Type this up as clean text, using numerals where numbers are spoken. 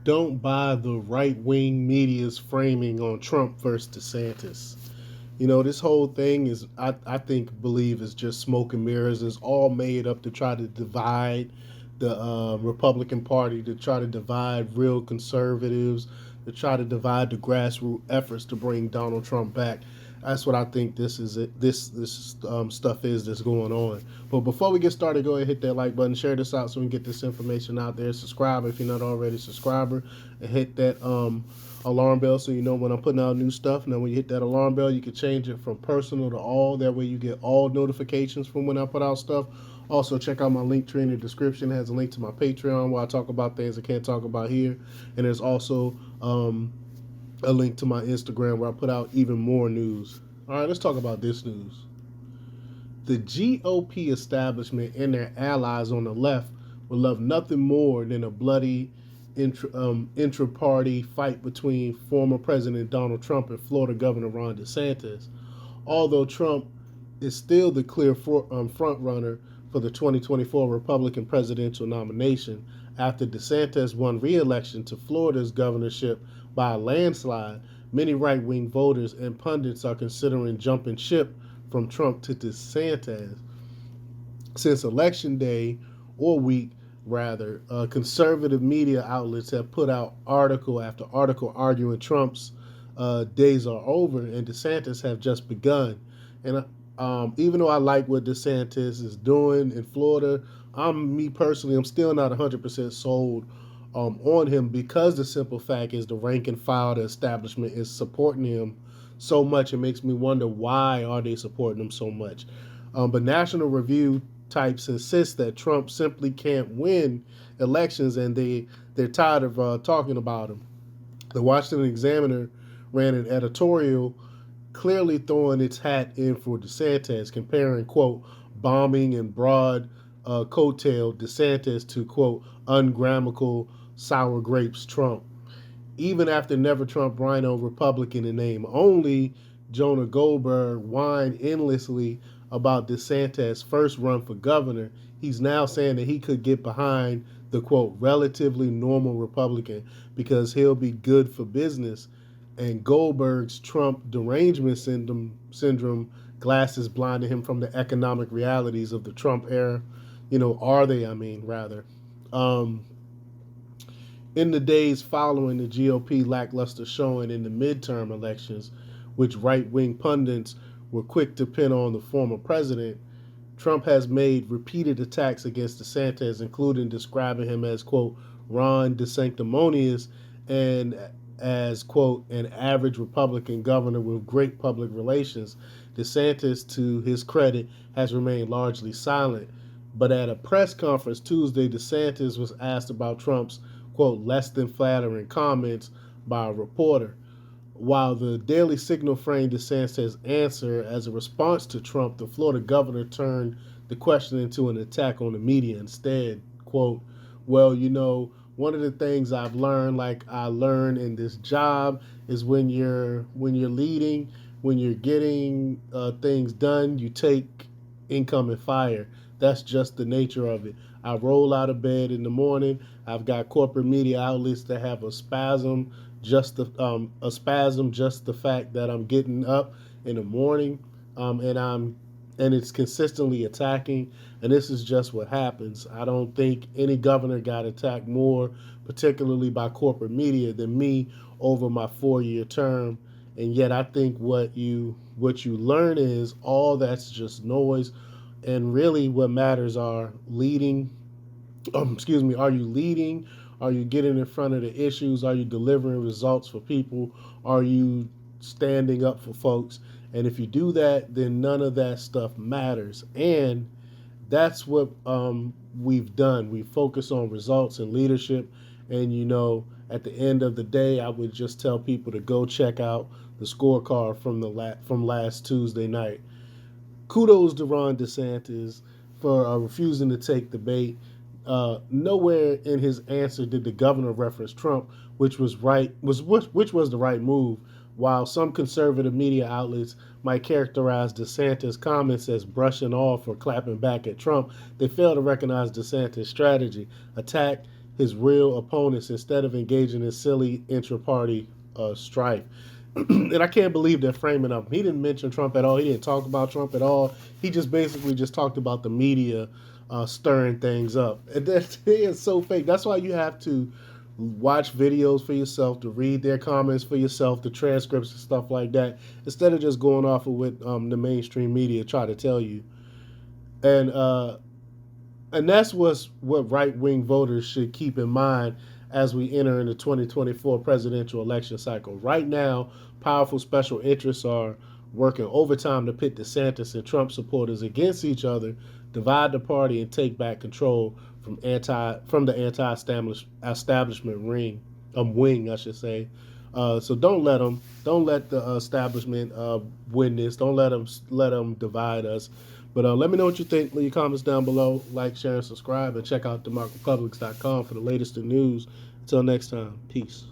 Don't buy the right-wing media's framing on Trump versus DeSantis. This whole thing is, I think, believe is just smoke and mirrors. It's all made up to try to divide the Republican Party, to try to divide real conservatives, to try to divide the grassroots efforts to bring Donald Trump back. That's what I think this is. This stuff is that's going on. But before we get started, go ahead and hit that like button, share this out so we can get this information out there. Subscribe if you're not already a subscriber, and hit that alarm bell so you know when I'm putting out new stuff. Now, when you hit that alarm bell, you can change it from personal to all. That way, you get all notifications from when I put out stuff. Also, check out my link tree in the description. It has a link to my Patreon where I talk about things I can't talk about here. And there's also a link to my Instagram where I put out even more news. All right, let's talk about this news. The GOP establishment and their allies on the left would love nothing more than a bloody intra-party fight between former President Donald Trump and Florida Governor Ron DeSantis. Although Trump is still the clear front runner for the 2024 Republican presidential nomination after DeSantis won re-election to Florida's governorship by a landslide, many right-wing voters and pundits are considering jumping ship from Trump to DeSantis. Since election day or week, rather, conservative media outlets have put out article after article arguing Trump's days are over and DeSantis have just begun. And even though I like what DeSantis is doing in Florida, me personally, I'm still not 100% sold on him because the simple fact is the rank and file, the establishment is supporting him so much. It makes me wonder why are they supporting him so much. But National Review types insist that Trump simply can't win elections, and they're tired of talking about him. The Washington Examiner ran an editorial clearly throwing its hat in for DeSantis, comparing, quote, bombing and broad coattail DeSantis to, quote, ungrammatical sour grapes Trump. Even after Never Trump Rhino Republican in name only, Jonah Goldberg whined endlessly about DeSantis' first run for governor. He's now saying that he could get behind the, quote, relatively normal Republican because he'll be good for business. And Goldberg's Trump derangement syndrome glasses blinded him from the economic realities of the Trump era. Are they? I mean, rather. Um, in the days following the GOP lackluster showing in the midterm elections, which right wing pundits were quick to pin on the former president, Trump has made repeated attacks against DeSantis, including describing him as, quote, Ron DeSanctimonious and as, quote, an average Republican governor with great public relations. DeSantis, to his credit, has remained largely silent. But at a press conference Tuesday, DeSantis was asked about Trump's, quote, less than flattering comments by a reporter. While the Daily Signal framed DeSantis' answer as a response to Trump, the Florida governor turned the question into an attack on the media instead. Quote, well, one of the things I've learned, like I learned in this job, is when you're leading, when you're getting things done, you take income and fire. That's just the nature of it. I roll out of bed in the morning. I've got corporate media outlets that have a spasm, just the fact that I'm getting up in the morning, and it's consistently attacking. And this is just what happens. I don't think any governor got attacked more, particularly by corporate media, than me over my 4-year term. And yet, I think what you learn is all that's just noise, and really what matters are leading. Excuse me. Are you leading? Are you getting in front of the issues? Are you delivering results for people? Are you standing up for folks? And if you do that, then none of that stuff matters. And that's what we've done. We focus on results and leadership. And at the end of the day, I would just tell people to go check out the scorecard from last Tuesday night. Kudos to Ron DeSantis for refusing to take the bait. Nowhere in his answer did the governor reference Trump, which was the right move. While some conservative media outlets might characterize DeSantis' comments as brushing off or clapping back at Trump, they fail to recognize DeSantis' strategy: attack, his real opponents instead of engaging in silly intra-party strife. And I can't believe they're framing up. He didn't mention Trump at all. He didn't talk about Trump at all. He just basically just talked about the media stirring things up. And that is so fake. That's why you have to watch videos for yourself, to read their comments for yourself, the transcripts and stuff like that, instead of just going off of what the mainstream media try to tell you. And that's what right wing voters should keep in mind as we enter in the 2024 presidential election cycle. Right now, powerful special interests are working overtime to pit DeSantis and Trump supporters against each other, divide the party, and take back control from the anti-establishment wing, I should say. So don't let them. Don't let the establishment win this. Don't let them divide us. But let me know what you think. Leave your comments down below. Like, share, and subscribe. And check out themarkrepublics.com for the latest in news. Until next time, peace.